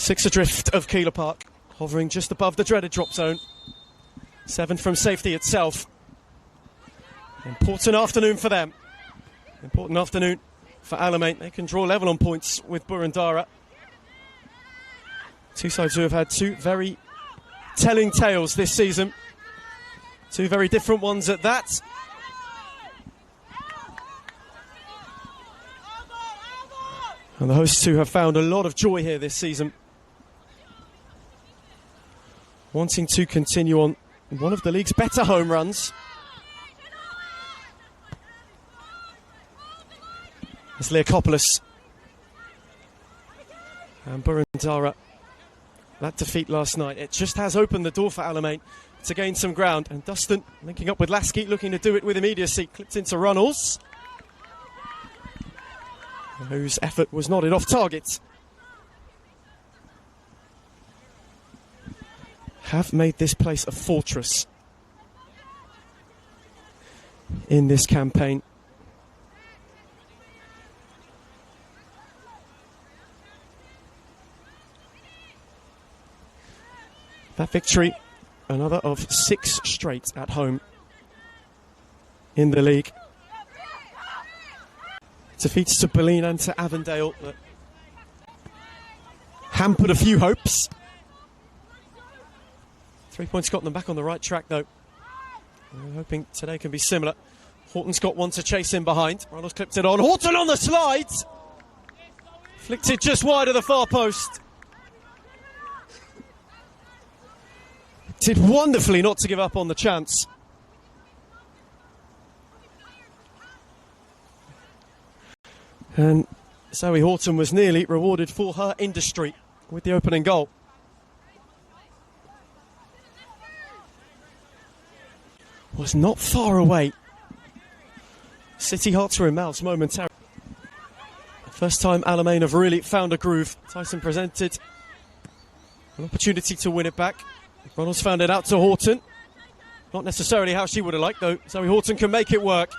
6 adrift of Keeler Park, hovering just above the dreaded drop zone. 7 from safety itself. Important afternoon for them. Important afternoon for Alamein. They can draw level on points with Burundara. Two sides who have had two very telling tales this season. Two very different ones at that. And the hosts who have found a lot of joy here this season, wanting to continue on one of the league's better home runs. It's Leakopoulos and Burundara. That defeat last night, it just has opened the door for Alamein to gain some ground. And Dustin linking up with Lasky, looking to do it with immediacy. Clipped into Runnels, whose effort was nodded off target. Have made this place a fortress in this campaign. That victory, another of 6 straight at home in the league. Defeats to Berlin and to Avondale that hampered a few hopes. 3 points got them back on the right track though. We're hoping today can be similar. Horton's got one to chase in behind. Ronald's clipped it on. Horton on the slides! Flicked it just wide of the far post. Did wonderfully not to give up on the chance. And Zoe Horton was nearly rewarded for her industry with the opening goal. Was not far away. City hearts were in mouths momentarily. First time Alamein have really found a groove. Tyson presented an opportunity to win it back. Ronald's found it out to Horton. Not necessarily how she would have liked though. Zoe Horton can make it work.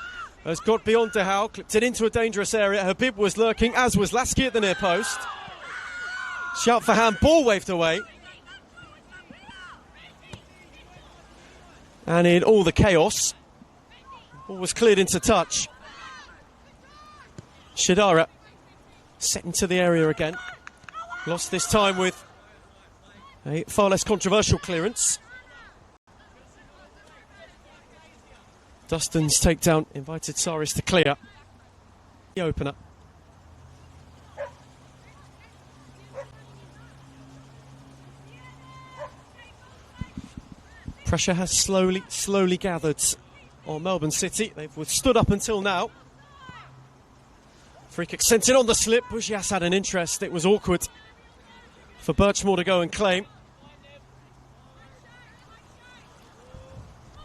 Has got beyond DeHow, clipped it into a dangerous area. Habib was lurking, as was Lasky at the near post. Shout for hand, ball waved away. And in all the chaos, ball was cleared into touch. Shidara set into the area again. Lost this time with a far less controversial clearance. Dustin's takedown invited Saris to clear. The opener. Pressure has slowly gathered on Melbourne City. They've withstood up until now. Free kick sent in on the slip. Bugias had an interest. It was awkward for Birchmore to go and claim.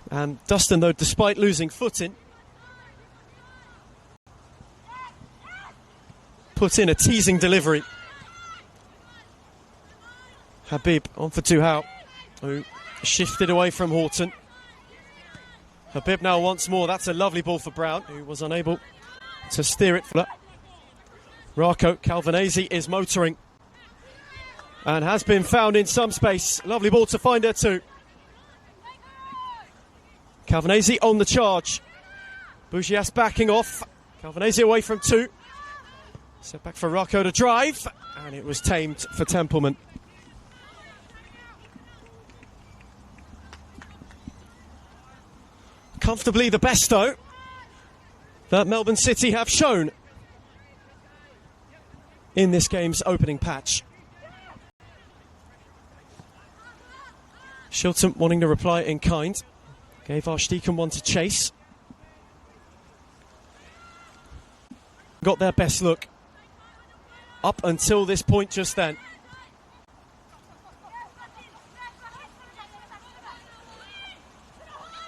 And Dustin, though, despite losing footing, put in a teasing delivery. Habib on for DeHow, who shifted away from Horton. Habib now once more. That's a lovely ball for Brown, who was unable to steer it. Rako Calvanese is motoring and has been found in some space. Lovely ball to find her too. Calvanese on the charge. Bugias backing off. Calvanese away from 2. Set back for Rako to drive. And it was tamed for Templeman. Comfortably the best, though, that Melbourne City have shown in this game's opening patch. Shilton wanting to reply in kind. Gave Archdeacon one to chase. Got their best look up until this point just then.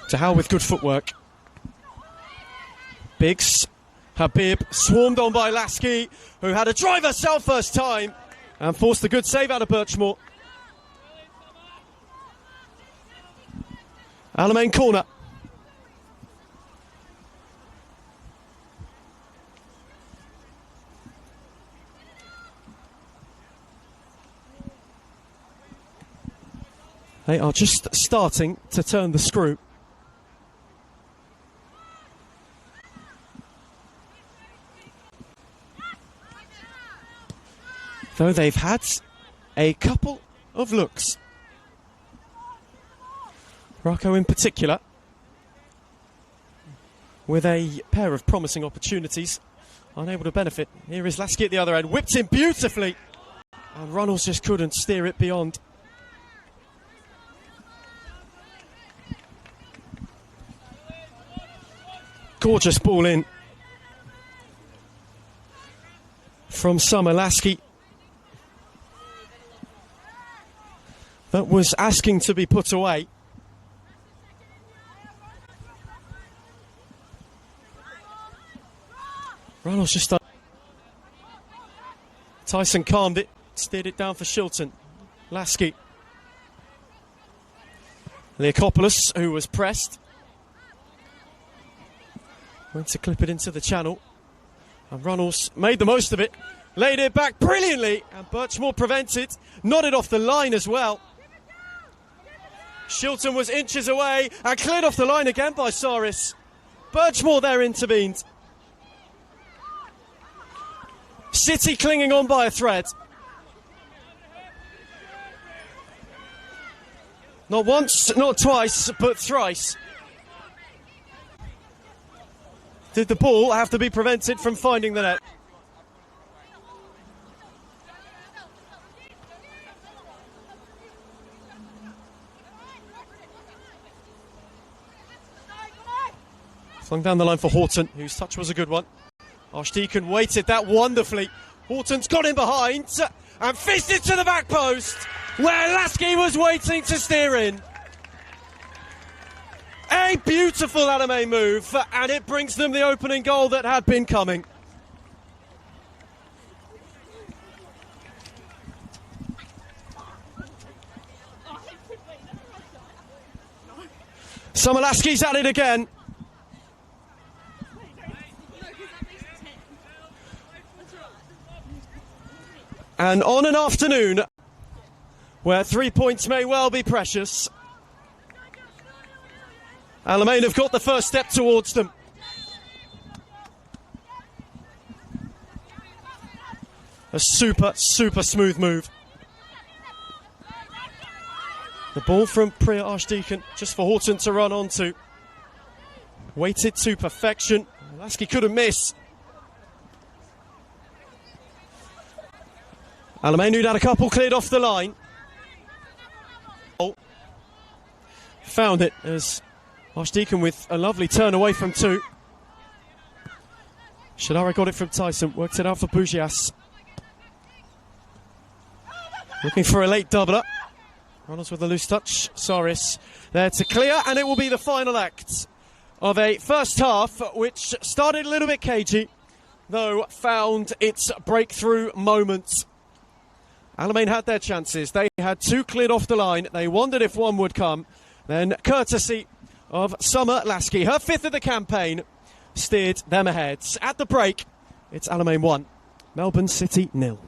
DeHow with good footwork. Biggs. Habib swarmed on by Lasky, who had a drive herself first time and forced a good save out of Birchmore. Alamein corner. They are just starting to turn the screw. Though they've had a couple of looks. Rocco in particular, with a pair of promising opportunities, unable to benefit. Here is Lasky at the other end, whipped in beautifully, and Runnels just couldn't steer it beyond. Gorgeous ball in from Summer Lasky. That was asking to be put away. Runnels just done. Tyson calmed it, steered it down for Shilton. Lasky. Leakopoulos, who was pressed, went to clip it into the channel. And Runnels made the most of it. Laid it back brilliantly. And Birchmore prevented. Nodded off the line as well. Shilton was inches away and cleared off the line again by Saris. Birchmore there intervened. City clinging on by a thread. Not once, not twice, but thrice. Did the ball have to be prevented from finding the net? Flung down the line for Horton, whose touch was a good one. Archdeacon waited that wonderfully. Horton's got in behind and fisted to the back post, where Lasky was waiting to steer in. A beautiful Alamein move, and it brings them the opening goal that had been coming. Summer Lasky's at it again. And on an afternoon where 3 points may well be precious, Alamein have got the first step towards them. A super smooth move. The ball from Priya Archdeacon, just for Horton to run onto. Weighted to perfection. Lasky couldn't miss. Alamein, who'd had a couple cleared off the line. Found it as Archdeacon with a lovely turn away from two. Shadara got it from Tyson, worked it out for Bugias. Looking for a late doubler. Runnels with a loose touch. Saris there to clear, and it will be the final act of a first half which started a little bit cagey, though found its breakthrough moments. Alamein had their chances. They had two cleared off the line. They wondered if one would come. Then, courtesy of Summer Lasky, her fifth of the campaign, steered them ahead. At the break, it's Alamein 1, Melbourne City 0.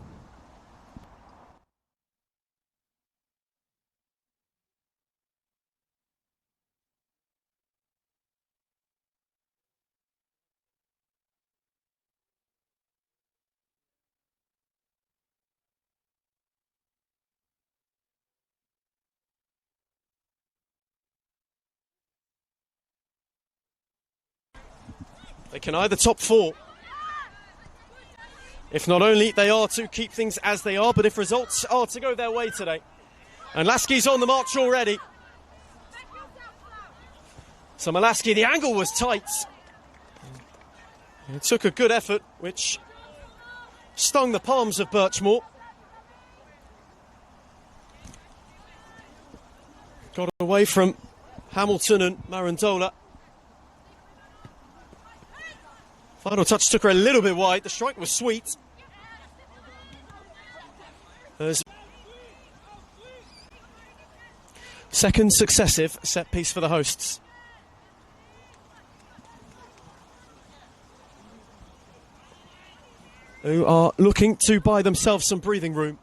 They can either top four, if not only they are to keep things as they are, but if results are to go their way today. And Lasky's on the march already. So Lasky, the angle was tight. It took a good effort, which stung the palms of Birchmore. Got away from Hamilton and Marandola. Final touch took her a little bit wide. The strike was sweet. There's second successive set piece for the hosts. Who are looking to buy themselves some breathing room.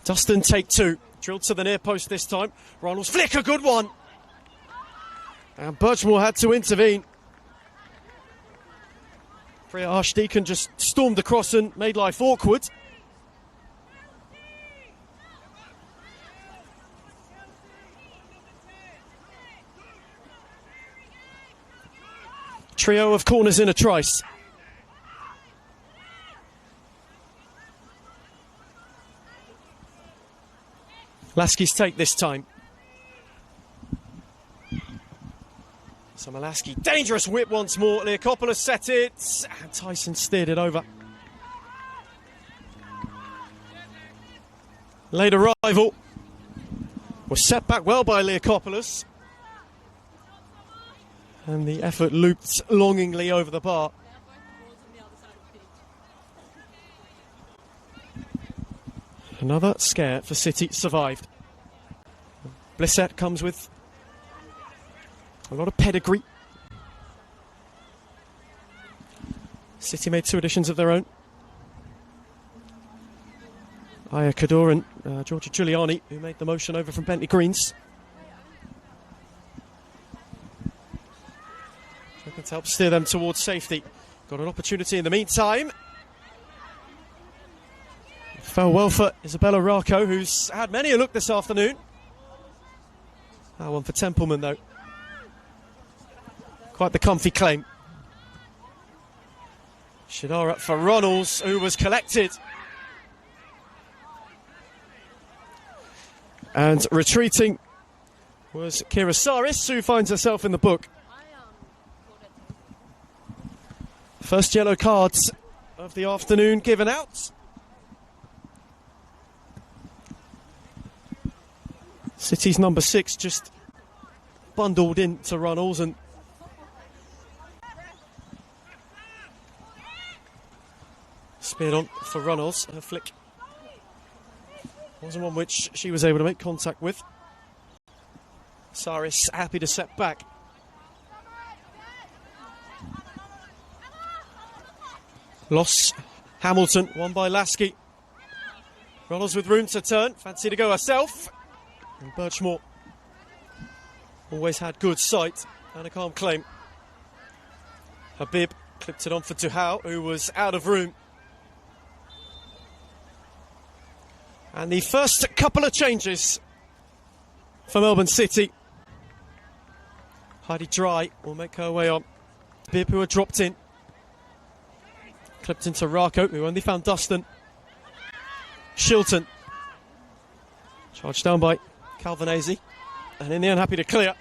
Dustin take two. Drilled to the near post this time. Ronald's flick, a good one. And Birchmore had to intervene. Priya Archdeacon just stormed across and made life awkward. Trio of corners in a trice. Lasky's take this time. Lasky, dangerous whip once more. Leokopoulos set it, and Tyson steered it over. Late arrival was set back well by Leokopoulos. And the effort looped longingly over the bar. Another scare for City survived. Blissett comes with a lot of pedigree. City made two additions of their own. Aya Kador and Georgia Giuliani, who made the motion over from Bentley Greens. Looking to help steer them towards safety. Got an opportunity in the meantime. Fell well for Isabella Racco, who's had many a look this afternoon. One for Templeman, though. Quite the comfy claim. Shidara for Ronalds, who was collected. And retreating was Kira Saris, who finds herself in the book. First yellow cards of the afternoon given out. City's number 6 just bundled into Runnels and speared on for Runnels. Her flick wasn't one which she was able to make contact with. Saris happy to set back. Loss, Hamilton, won by Lasky. Runnels with room to turn, fancy to go herself. And Birchmore always had good sight and a calm claim. Habib clipped it on for Tuhau, who was out of room. And the first couple of changes for Melbourne City. Heidi Dry will make her way on. Habib, who had dropped in. Clipped into Racco, who only found Dustin. Shilton. Charged down by Calvanese. And in the end, happy to clear.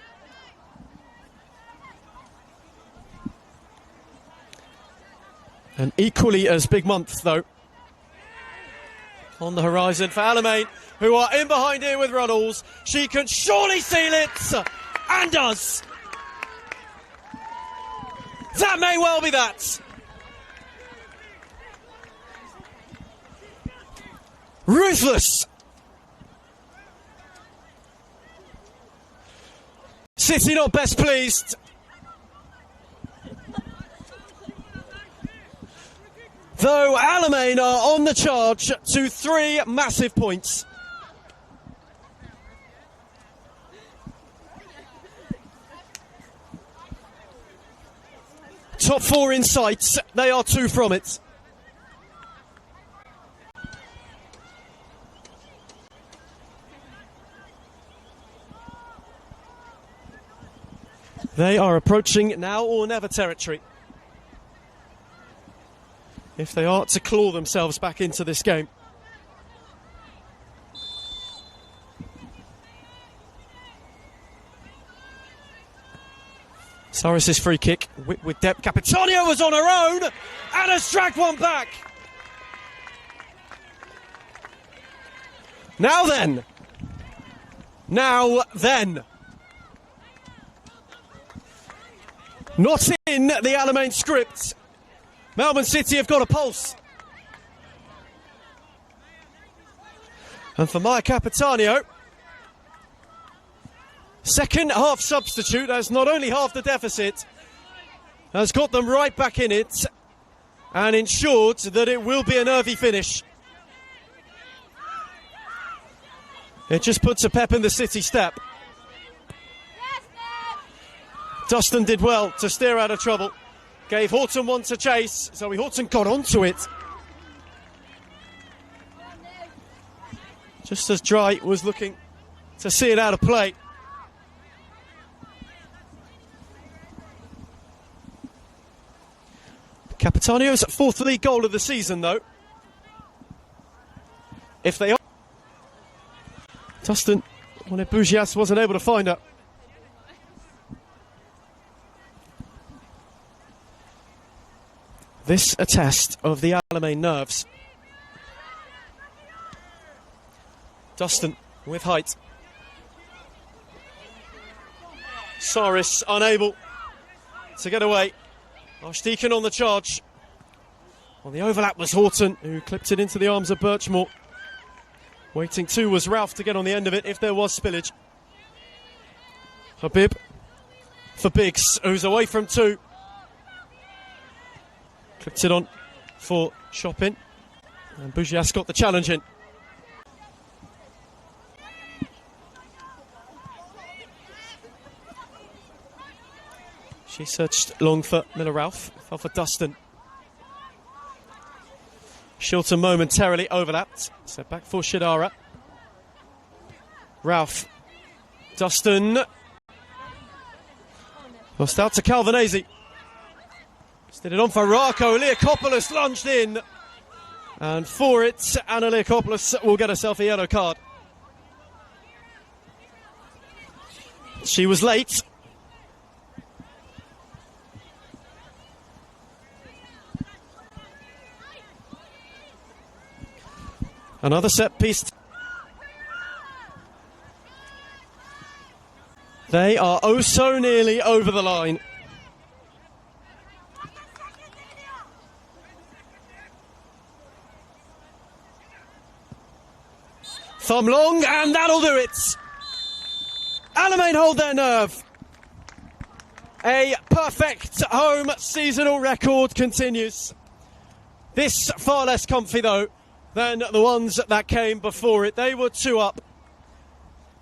An equally as big month, though, on the horizon for Alamein, who are in behind here with Runnels. She can surely seal it, and does. That may well be that. Ruthless. City not best pleased. Though Alamein are on the charge to 3 massive points. Top 4 in sight, they are 2 from it. They are approaching now or never territory, if they are to claw themselves back into this game. Saris' free kick, whipped with depth. Capitanio was on her own and has dragged one back. Now then. Not in the Alamein script. Melbourne City have got a pulse. And for Maya Capitanio, second half substitute has not only halved the deficit, has got them right back in it and ensured that it will be a nervy finish. It just puts a pep in the City step. Dustin did well to steer out of trouble. Gave Horton one to chase. Zoe Horton got onto it. Just as Dry was looking to see it out of play. Capitanio's fourth league goal of the season, though. If they are... Dustin, when Bugias wasn't able to find her. This a test of the Alamein nerves. Dustin with height. Saris unable to get away. Archdeacon on the charge. On the overlap was Horton, who clipped it into the arms of Birchmore. Waiting too was Ralph to get on the end of it if there was spillage. Habib for Biggs, who's away from two. Clipped it on for Chopin. And Bugias got the challenge in. She searched long for Miller Ralph. Fell for Dustin. Shilton momentarily overlapped. Set back for Shidara. Ralph. Dustin. Lost out to Calvanese. Did it on for Rako. Leakopoulos lunged in. And for it, Anna Leakopoulos will get herself a yellow card. She was late. Another set piece. They are oh so nearly over the line. Thumb long, and that'll do it. Alamein hold their nerve. A perfect home seasonal record continues. This far less comfy, though, than the ones that came before it. They were 2 up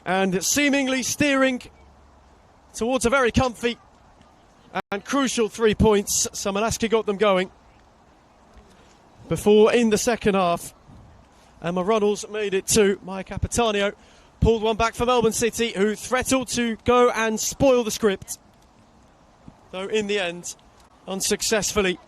and seemingly steering towards a very comfy and crucial 3 points. Samalaski got them going before, in the second half, Emma Runnels made it 2. Maya Capitanio pulled one back for Melbourne City, who threatened to go and spoil the script, though in the end unsuccessfully.